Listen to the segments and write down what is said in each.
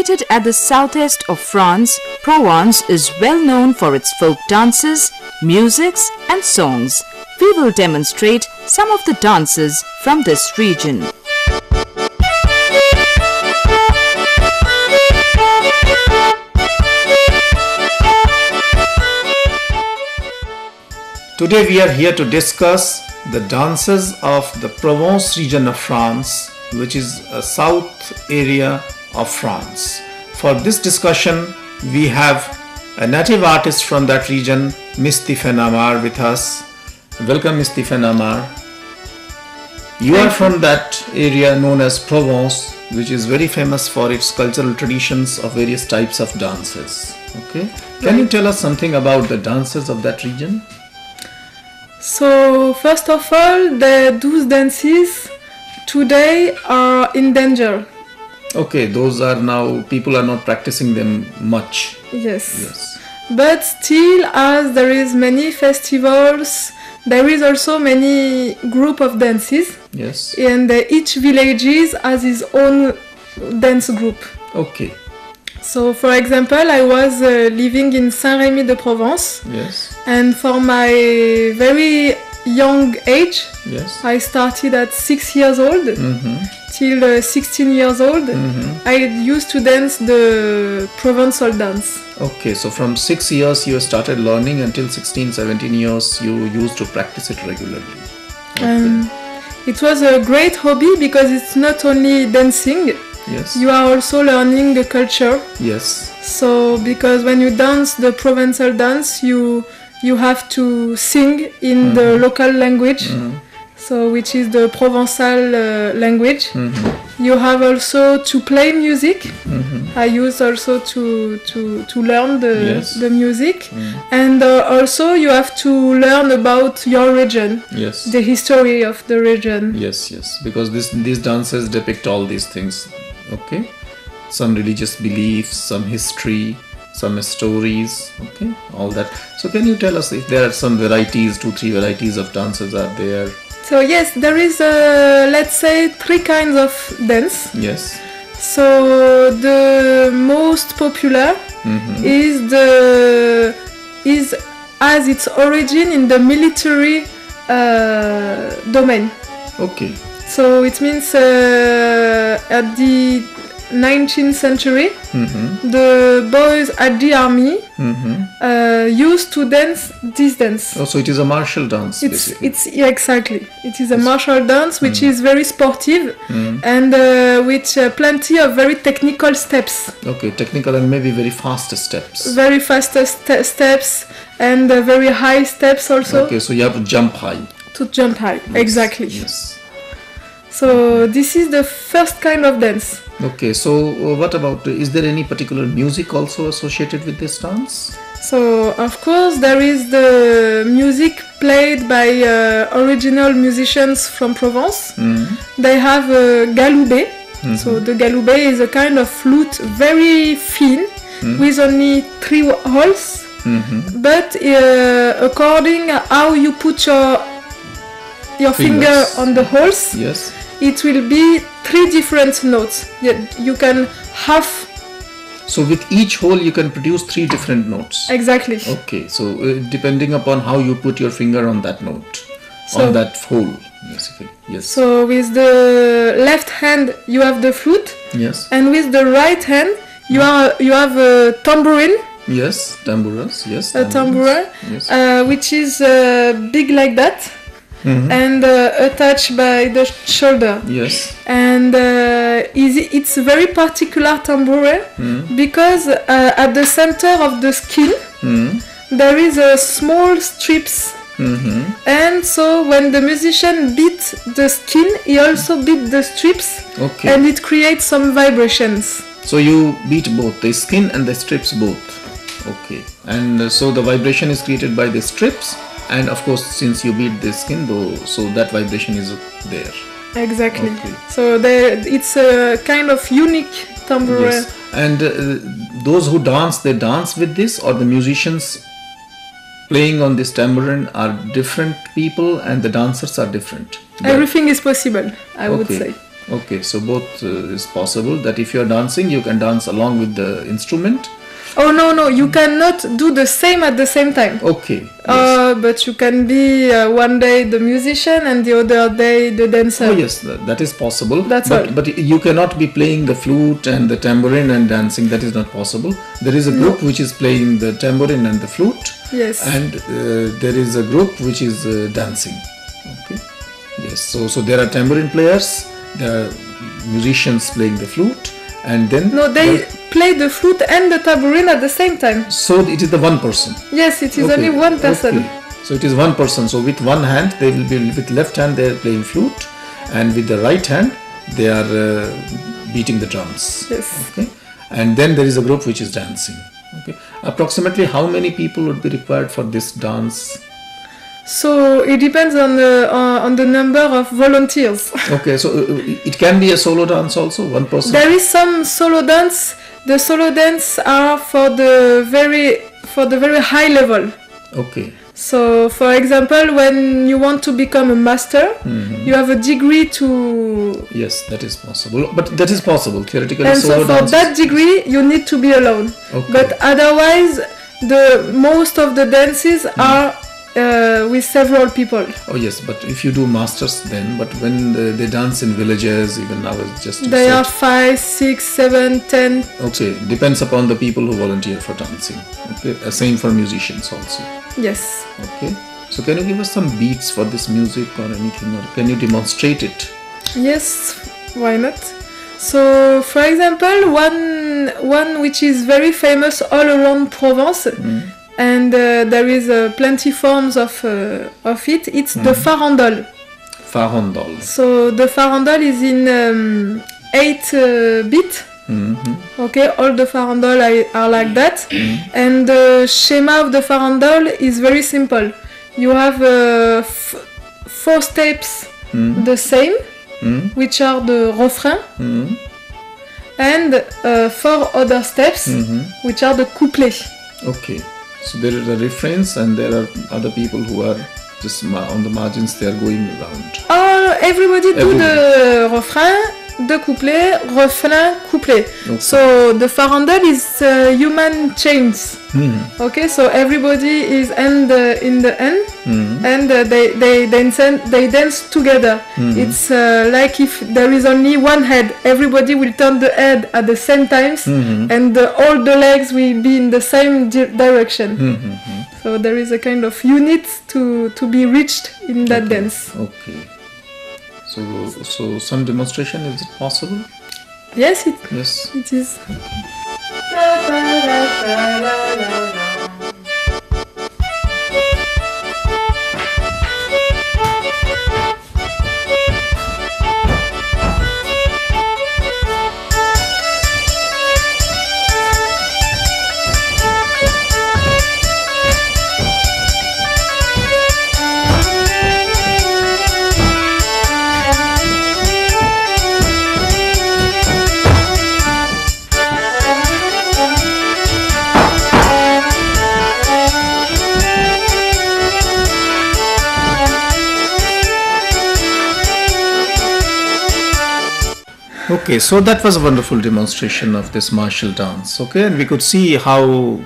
Situated at the southeast of France, Provence is well known for its folk dances, musics and songs. We will demonstrate some of the dances from this region. Today we are here to discuss the dances of the Provence region of France, which is a south area of France. For this discussion, we have a native artist from that region, Miss Tiffaine Amar, with us. Welcome, Miss Tiffaine Amar. You are from that area known as Provence, which is very famous for its cultural traditions of various types of dances. Okay, can you tell us something about the dances of that region? So, first of all, the 12 dances today are in danger. Okay, those are now, people are not practicing them much. Yes. But still, as there is many festivals, there is also many group of dances. Yes. And each village has its own dance group. Okay. So, for example, I was living in Saint-Rémy-de-Provence. Yes. And for my very young age, yes, I started at 6 years old till 16 years old. I used to dance the Provençal dance. Okay, so from 6 years you started learning until 16, 17 years you used to practice it regularly. Okay. It was a great hobby because it's not only dancing. Yes. You are also learning the culture. Yes. So, because when you dance the Provençal dance, you have to sing in the local language, so which is the Provençal language. You have also to play music. I used also to learn the music, and also you have to learn about your region. Yes. The history of the region. Yes, because these dances depict all these things. Okay, some religious beliefs, some history, some stories, okay, all that. So can you tell us if there are some varieties, 2-3 varieties of dances are there? So yes, there is let's say 3 kinds of dance. Yes. So the most popular is as its origin in the military domain. Okay. So it means at the 19th century, the boys at the army used to dance this dance. Oh, so it is a martial dance, basically. Exactly. It is a martial dance which is very sportive and with plenty of very technical steps. Okay, technical and maybe very fast steps. Very fast steps and very high steps also. Okay, so you have to jump high. To jump high, yes. Exactly. Yes. So this is the first kind of dance. Okay, so what about, is there any particular music also associated with this dance? So of course there is the music played by original musicians from Provence. They have a galoubet. So the galoubet is a kind of flute, very thin, with only 3 holes. But according how you put your finger on the holes, yes, it will be 3 different notes. You can have. So with each hole you can produce 3 different notes. Exactly. Okay, so depending upon how you put your finger on that note, on that hole, basically. Yes. So with the left hand you have the flute. Yes. And with the right hand you have a tambourine. Yes, tambourines. Yes. A tambourine, yes. Which is big like that. And attached by the shoulder. Yes. And it's a very particular tambourine because at the center of the skin there is a small strips. And so when the musician beats the skin, he also beats the strips. Okay. And it creates some vibrations. So you beat both the skin and the strips both. Okay. And so the vibration is created by the strips. And of course, since you beat the skin, though, so that vibration is there. Exactly. Okay. So it's a kind of unique tambourine. Yes. And those who dance, they dance with this, or the musicians playing on this tambourine are different people, and the dancers are different. Everything is possible, I would say. Okay, so both is possible, that if you are dancing, you can dance along with the instrument. Oh no, you cannot do the same at the same time. Okay. Yes. But you can be one day the musician and the other day the dancer. Oh yes, that is possible. That's all. But you cannot be playing the flute and the tambourine and dancing. That is not possible. There is a group which is playing the tambourine and the flute. Yes. And there is a group which is dancing. Okay. Yes. So there are tambourine players. There are musicians playing the flute. And then they play the flute and the tambourine at the same time. So it is the one person. Yes, it is only one person. Okay. So it is one person. So with one hand they will be, with left hand they are playing flute, and with the right hand they are beating the drums. Yes. Okay. And then there is a group which is dancing. Okay. Approximately how many people would be required for this dance? So it depends on the number of volunteers. Okay, so it can be a solo dance also, one person. There is some solo dance. The solo dance are for the very high level. Okay. So, for example, when you want to become a master, you have a degree to. Yes, that is possible. But that is possible theoretically. And so, for that degree, you need to be alone. Okay. But otherwise, the most of the dances are with several people. Oh yes, but if you do masters then, but when they dance in villages, even I was just... They are 5, 6, 7, 10. Okay, depends upon the people who volunteer for dancing. Okay, same for musicians also. Yes. Okay, so can you give us some beats for this music or anything, or can you demonstrate it? Yes, why not? So, for example, one which is very famous all around Provence, and there is plenty forms of it. It's the farandole. Farandole. So the farandole is in 8 beat. Okay, all the farandole are like that. And the schema of the farandole is very simple. You have 4 steps the same, which are the refrain, and 4 other steps, which are the couplets. Okay. So there are the refrains and there are other people who are just on the margins, they are going around. Everybody do the refrain, the couplet, refrain, couplet. Okay. So the farandole is human chains. Okay, so everybody is in the end, and they dance together. It's like if there is only one head, everybody will turn the head at the same times, and all the legs will be in the same direction. So there is a kind of unit to be reached in that dance. Okay. So some demonstration, is it possible? Yes, it is. Okay, so that was a wonderful demonstration of this martial dance. Okay, and we could see how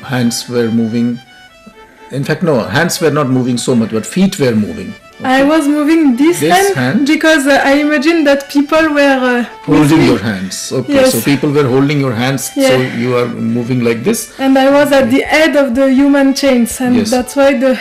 hands were moving. In fact, no, hands were not moving so much, but feet were moving. Okay. I was moving this hand because I imagined that people were holding your hands. Okay, yes. So people were holding your hands, so you are moving like this. And I was at the head of the human chains, and that's why the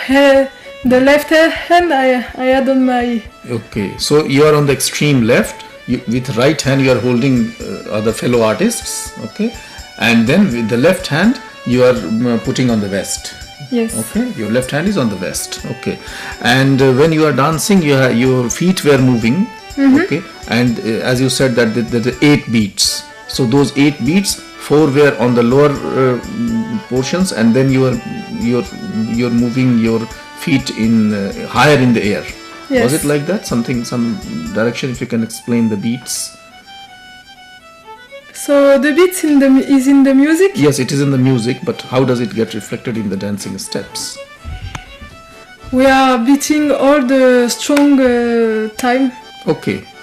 left hand I had on my... Okay, so you are on the extreme left. With right hand you are holding other fellow artists, okay, and then with the left hand you are putting on the vest. Yes. Okay, your left hand is on the vest. Okay, and when you are dancing, your feet were moving. Okay, and as you said that the 8 beats. So those 8 beats, 4 were on the lower portions, and then you're moving your feet in higher in the air. Yes. Was it like that? Some direction, if you can explain the beats? So the beats is in the music? Yes, it is in the music, but how does it get reflected in the dancing steps? We are beating all the strong time. Okay,